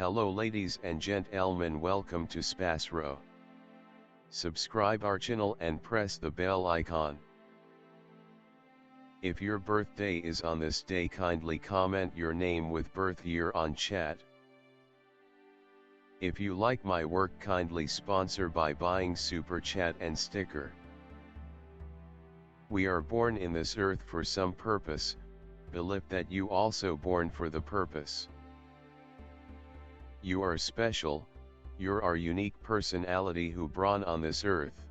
Hello ladies and gentlemen, welcome to SPASRO. Subscribe our channel and press the bell icon. If your birthday is on this day, kindly comment your name with birth year on chat. If you like my work, kindly sponsor by buying super chat and sticker. We are born in this earth for some purpose, believe that you also born for the purpose. You are special, you're our unique personality who born on this earth.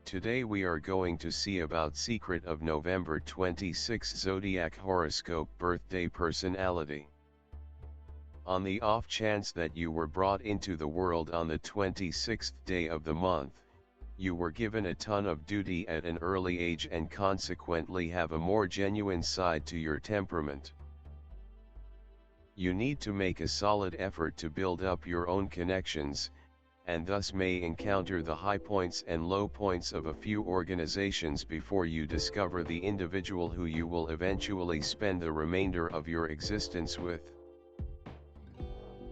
Today we are going to see about secret of November 26 Zodiac horoscope birthday personality. On the off chance that you were brought into the world on the 26th day of the month, you were given a ton of duty at an early age and consequently have a more genuine side to your temperament. You need to make a solid effort to build up your own connections, and thus may encounter the high points and low points of a few organizations before you discover the individual who you will eventually spend the remainder of your existence with.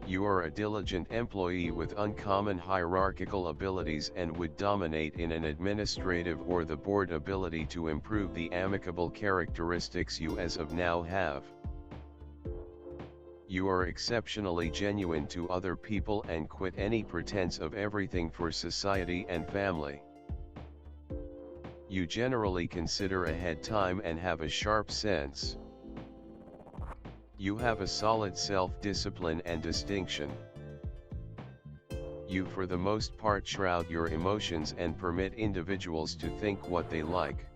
You are a diligent employee with uncommon hierarchical abilities and would dominate in an administrative or the board ability to improve the amicable characteristics you as of now have. You are exceptionally genuine to other people and quit any pretense of everything for society and family. You generally consider ahead time and have a sharp sense. You have a solid self-discipline and distinction. You for the most part shroud your emotions and permit individuals to think what they like.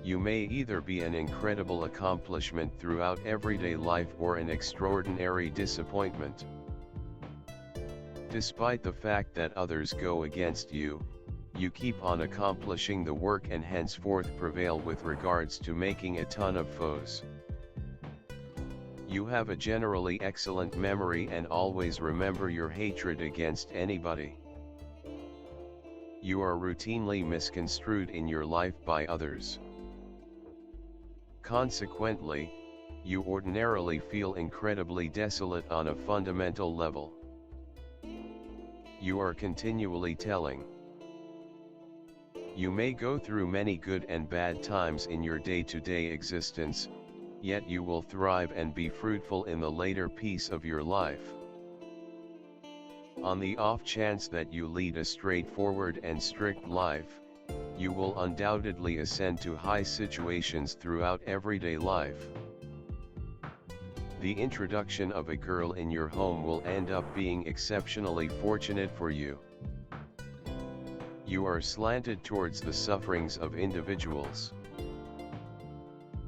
You may either be an incredible accomplishment throughout everyday life or an extraordinary disappointment. Despite the fact that others go against you, you keep on accomplishing the work and henceforth prevail with regards to making a ton of foes. You have a generally excellent memory and always remember your hatred against anybody. You are routinely misconstrued in your life by others. Consequently, you ordinarily feel incredibly desolate on a fundamental level. You are continually telling. You may go through many good and bad times in your day-to-day existence, yet you will thrive and be fruitful in the later piece of your life. On the off chance that you lead a straightforward and strict life, you will undoubtedly ascend to high situations throughout everyday life. The introduction of a girl in your home will end up being exceptionally fortunate for you. You are slanted towards the sufferings of individuals.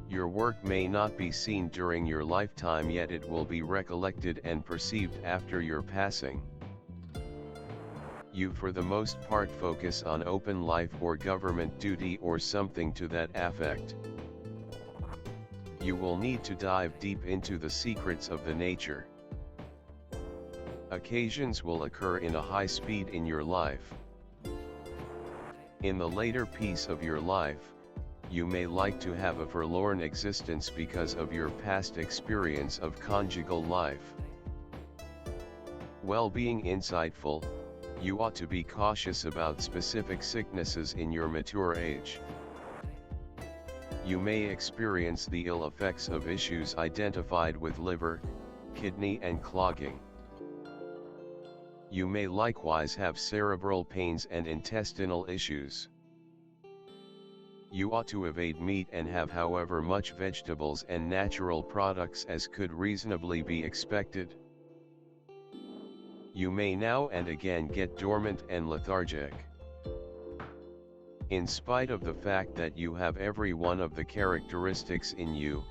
Your work may not be seen during your lifetime, yet it will be recollected and perceived after your passing. You for the most part focus on open life or government duty or something to that effect. You will need to dive deep into the secrets of the nature. Occasions will occur in a high speed in your life. In the later piece of your life, you may like to have a forlorn existence because of your past experience of conjugal life. While being insightful, you ought to be cautious about specific sicknesses in your mature age. You may experience the ill effects of issues identified with liver, kidney and clogging. You may likewise have cerebral pains and intestinal issues. You ought to evade meat and have however much vegetables and natural products as could reasonably be expected. You may now and again get dormant and lethargic. In spite of the fact that you have every one of the characteristics in you,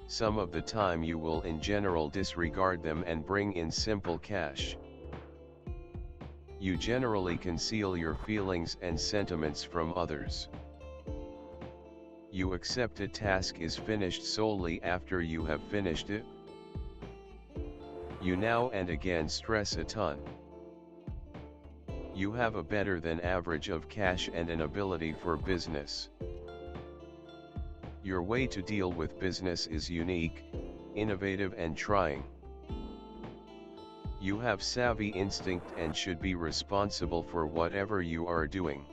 some of the time you will in general disregard them and bring in simple cash. You generally conceal your feelings and sentiments from others. You accept a task is finished solely after you have finished it. You now and again stress a ton. You have a better than average of cash and an ability for business. Your way to deal with business is unique, innovative and trying. You have savvy instinct and should be responsible for whatever you are doing.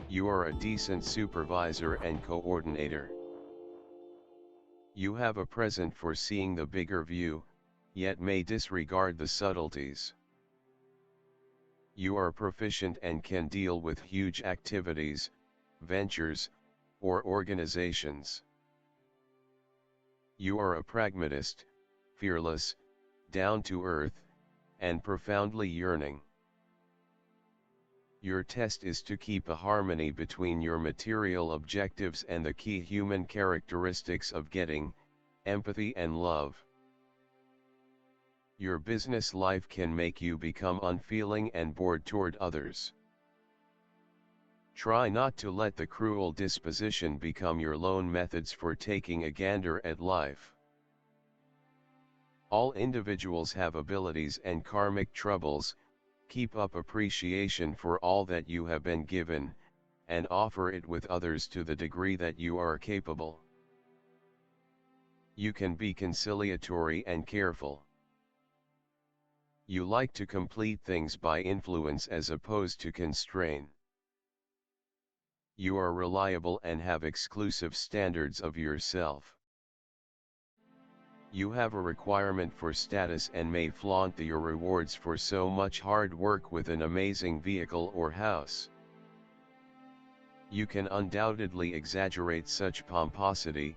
You are a decent supervisor and coordinator. You have a present for seeing the bigger view, yet may disregard the subtleties. You are proficient and can deal with huge activities, ventures, or organizations. You are a pragmatist, fearless, down to earth, and profoundly yearning. Your test is to keep a harmony between your material objectives and the key human characteristics of getting, empathy and love. Your business life can make you become unfeeling and bored toward others. Try not to let the cruel disposition become your lone methods for taking a gander at life. All individuals have abilities and karmic troubles. Keep up appreciation for all that you have been given, and offer it with others to the degree that you are capable. You can be conciliatory and careful. You like to complete things by influence as opposed to constrain. You are reliable and have exclusive standards of yourself. You have a requirement for status and may flaunt your rewards for so much hard work with an amazing vehicle or house. You can undoubtedly exaggerate such pomposity,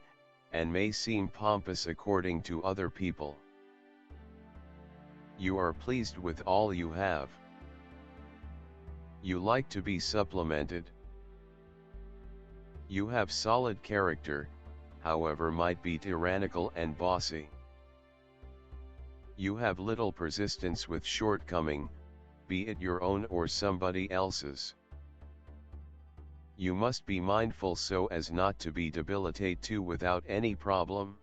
and may seem pompous according to other people. You are pleased with all you have. You like to be supplemented. You have solid character, however might be tyrannical and bossy. You have little persistence with shortcoming, be it your own or somebody else's. You must be mindful so as not to be debilitate too without any problem.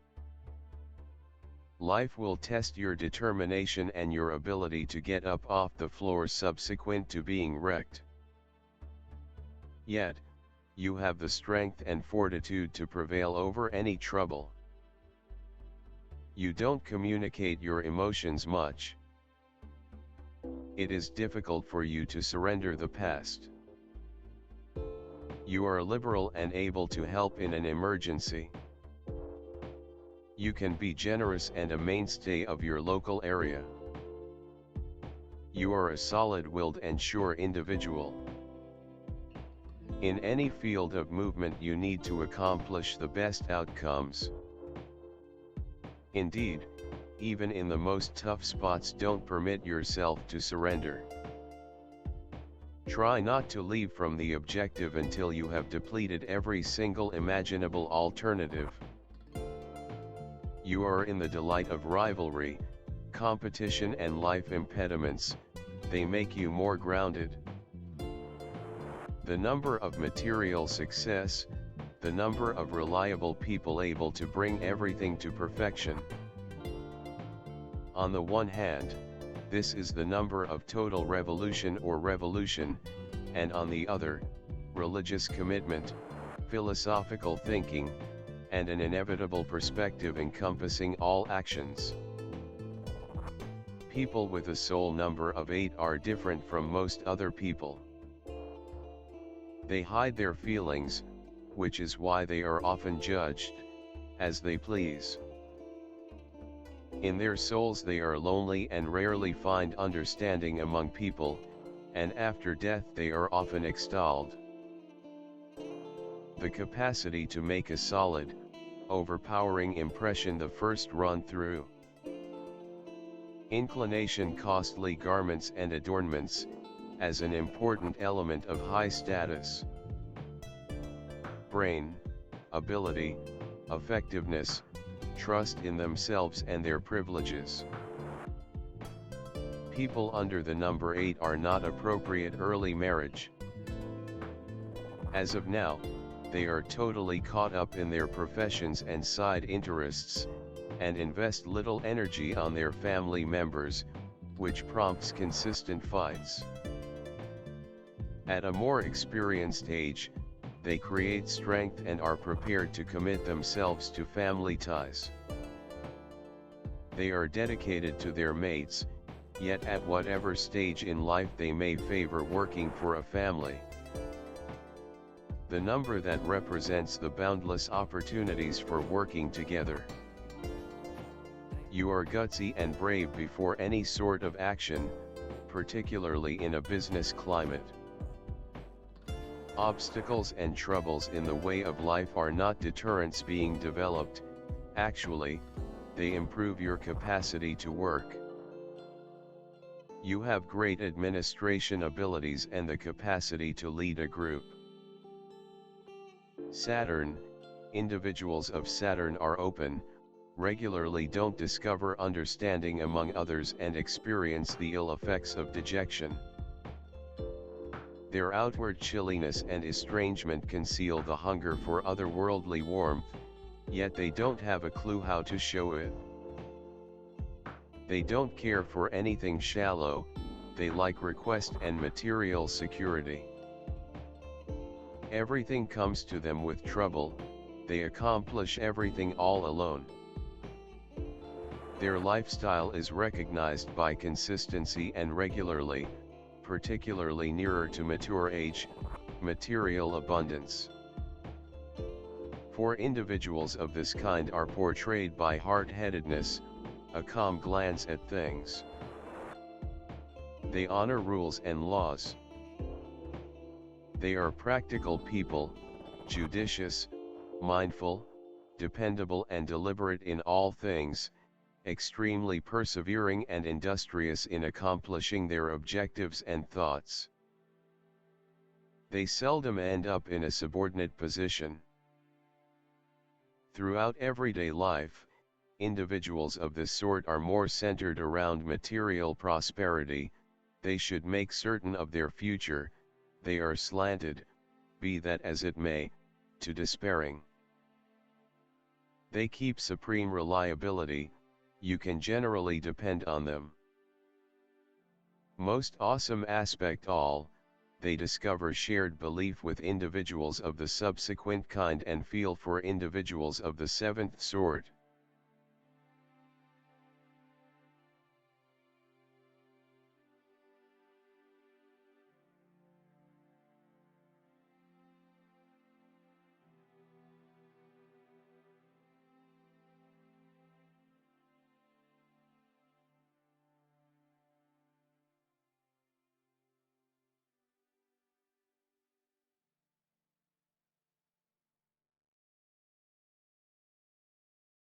Life will test your determination and your ability to get up off the floor subsequent to being wrecked. Yet, you have the strength and fortitude to prevail over any trouble. You don't communicate your emotions much. It is difficult for you to surrender the past. You are liberal and able to help in an emergency. You can be generous and a mainstay of your local area. You are a solid-willed and sure individual. In any field of movement you need to accomplish the best outcomes. Indeed, even in the most tough spots don't permit yourself to surrender. Try not to leave from the objective until you have depleted every single imaginable alternative. You are in the delight of rivalry, competition and life impediments, they make you more grounded. The number of material success, the number of reliable people able to bring everything to perfection. On the one hand, this is the number of total revolution or revolution, and on the other, religious commitment, philosophical thinking, and an inevitable perspective encompassing all actions. People with a soul number of 8 are different from most other people. They hide their feelings, which is why they are often judged, as they please. In their souls they are lonely and rarely find understanding among people, and after death they are often extolled. The capacity to make a solid, overpowering impression the first run through. Inclination costly garments and adornments, as an important element of high status. Brain, ability, effectiveness, trust in themselves and their privileges. People under the number 8 are not appropriate early marriage. As of now, they are totally caught up in their professions and side interests, and invest little energy on their family members, which prompts consistent fights. At a more experienced age, they create strength and are prepared to commit themselves to family ties. They are dedicated to their mates, yet at whatever stage in life they may favor working for a family. The number that represents the boundless opportunities for working together. You are gutsy and brave before any sort of action, particularly in a business climate. Obstacles and troubles in the way of life are not deterrents being developed, actually, they improve your capacity to work. You have great administration abilities and the capacity to lead a group. Saturn, individuals of Saturn are open, regularly don't discover understanding among others and experience the ill effects of dejection. Their outward chilliness and estrangement conceal the hunger for otherworldly warmth, yet they don't have a clue how to show it. They don't care for anything shallow, they like request and material security. Everything comes to them with trouble, they accomplish everything all alone. Their lifestyle is recognized by consistency and regularly, particularly nearer to mature age, material abundance. For individuals of this kind are portrayed by hard-headedness, a calm glance at things. They honor rules and laws. They are practical people, judicious, mindful, dependable and deliberate in all things, extremely persevering and industrious in accomplishing their objectives and thoughts. They seldom end up in a subordinate position. Throughout everyday life, individuals of this sort are more centered around material prosperity, they should make certain of their future, they are slanted, be that as it may, to despairing. They keep supreme reliability, you can generally depend on them. Most awesome aspect all, they discover shared belief with individuals of the subsequent kind and feel for individuals of the seventh sort.